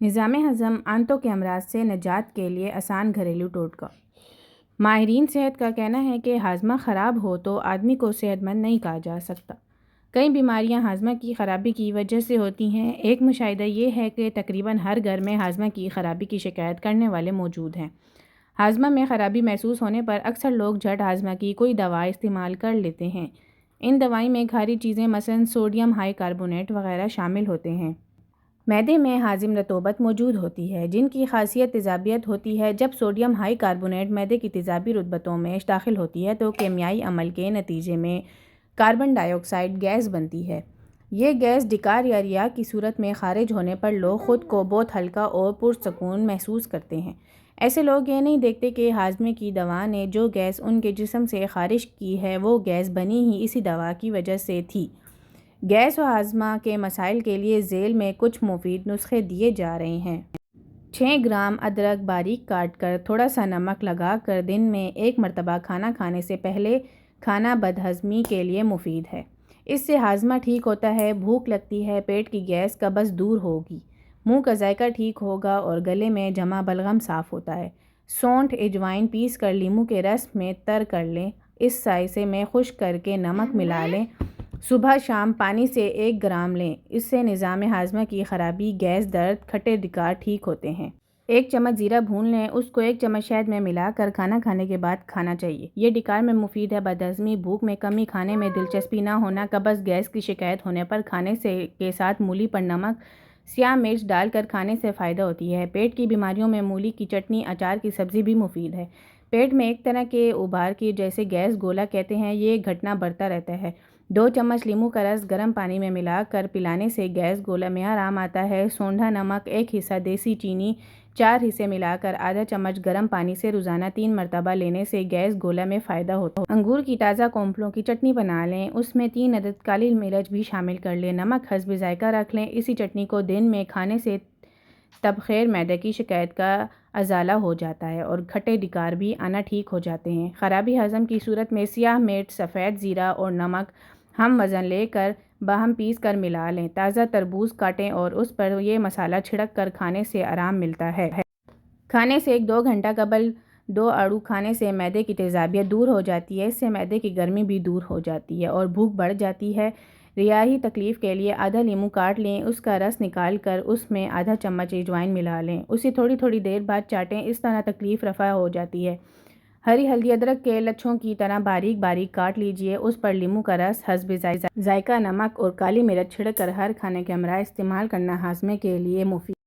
نظام ہضم آنتوں کے امراض سے نجات کے لیے آسان گھریلو ٹوٹکا۔ ماہرین صحت کا کہنا ہے کہ ہاضمہ خراب ہو تو آدمی کو صحت مند نہیں کہا جا سکتا۔ کئی بیماریاں ہاضمہ کی خرابی کی وجہ سے ہوتی ہیں۔ ایک مشاہدہ یہ ہے کہ تقریباً ہر گھر میں ہاضمہ کی خرابی کی شکایت کرنے والے موجود ہیں۔ ہاضمہ میں خرابی محسوس ہونے پر اکثر لوگ جھٹ ہاضمہ کی کوئی دوا استعمال کر لیتے ہیں۔ ان دوائیں میں کھاری چیزیں مثلاً سوڈیم ہائی کاربونیٹ وغیرہ شامل ہوتے ہیں۔ معدے میں ہاضم رطوبت موجود ہوتی ہے جن کی خاصیت تیزابیت ہوتی ہے۔ جب سوڈیم ہائی کاربونیٹ معدے کی تیزابی رطوبتوں میں داخل ہوتی ہے تو کیمیائی عمل کے نتیجے میں کاربن ڈائی آکسائیڈ گیس بنتی ہے۔ یہ گیس ڈکار یا ریا کی صورت میں خارج ہونے پر لوگ خود کو بہت ہلکا اور پرسکون محسوس کرتے ہیں۔ ایسے لوگ یہ نہیں دیکھتے کہ ہاضمے کی دوا نے جو گیس ان کے جسم سے خارج کی ہے وہ گیس بنی ہی اسی دوا کی وجہ سے تھی۔ گیس و ہاضمہ کے مسائل کے لیے ذیل میں کچھ مفید نسخے دیے جا رہے ہیں۔ 6 گرام ادرک باریک کاٹ کر تھوڑا سا نمک لگا کر دن میں 1 مرتبہ کھانا کھانے سے پہلے کھانا بدہضمی کے لیے مفید ہے۔ اس سے ہاضمہ ٹھیک ہوتا ہے، بھوک لگتی ہے، پیٹ کی گیس قبض دور ہوگی، منہ کا ذائقہ ٹھیک ہوگا اور گلے میں جمع بلغم صاف ہوتا ہے۔ سونٹھ اجوائن پیس کر لیموں کے رس میں تر کر لیں، اس سائے میں خشک کر کے نمک ملا لیں، صبح شام پانی سے 1 گرام لیں۔ اس سے نظام ہاضمہ کی خرابی، گیس، درد، کھٹے ڈکار ٹھیک ہوتے ہیں۔ 1 چمچ زیرہ بھون لیں، اس کو 1 چمچ شہد میں ملا کر کھانا کھانے کے بعد کھانا چاہیے۔ یہ ڈکار میں مفید ہے۔ بدہضمی، بھوک میں کمی، کھانے میں دلچسپی نہ ہونا، قبض، گیس کی شکایت ہونے پر کھانے کے ساتھ مولی پر نمک، سیاہ مرچ ڈال کر کھانے سے فائدہ ہوتی ہے۔ پیٹ کی بیماریوں میں مولی کی چٹنی، اچار کی سبزی بھی مفید ہے۔ پیٹ میں ایک طرح کے ابھار کی جسے گیس گولا کہتے ہیں، یہ گھٹنا بڑھتا رہتا ہے۔ 2 چمچ لیموں کا رس گرم پانی میں ملا کر پلانے سے گیس گولا میں آرام آتا ہے۔ سونڈھا نمک، 1 حصہ دیسی چینی، 4 حصے ملا کر آدھا چمچ گرم پانی سے روزانہ 3 مرتبہ لینے سے گیس گولا میں فائدہ ہوتا ہے۔ انگور کی تازہ کونپلوں کی چٹنی بنا لیں، اس میں 3 عدد کالی مرچ بھی شامل کر لیں، نمک حسب ذائقہ رکھ لیں۔ اسی چٹنی کو دن میں کھانے سے تبخیر معدے کی شکایت کا ازالہ ہو جاتا ہے اور کھٹے ڈکار بھی آنا ٹھیک ہو جاتے ہیں۔ خرابی ہضم کی صورت میں سیاہ مرچ، سفید زیرہ اور نمک ہم وزن لے کر باہم پیس کر ملا لیں۔ تازہ تربوز کاٹیں اور اس پر یہ مسالہ چھڑک کر کھانے سے آرام ملتا ہے۔ کھانے سے 1-2 گھنٹہ قبل 2 اڑو کھانے سے معدے کی تیزابیت دور ہو جاتی ہے۔ اس سے معدے کی گرمی بھی دور ہو جاتی ہے اور بھوک بڑھ جاتی ہے۔ رہائی تکلیف کے لیے آدھا لیموں کاٹ لیں، اس کا رس نکال کر اس میں آدھا چمچ اجوائن ملا لیں، اسے تھوڑی دیر بعد چاٹیں، اس طرح تکلیف رفع ہو جاتی ہے۔ ہری ہلدی ادرک کے لچھوں کی طرح باریک باریک کاٹ لیجئے، اس پر لیموں کا رس حسب ذائقہ، نمک اور کالی مرچ چھڑک کر ہر کھانے کے ہمراہ استعمال کرنا ہاضمے کے لیے مفید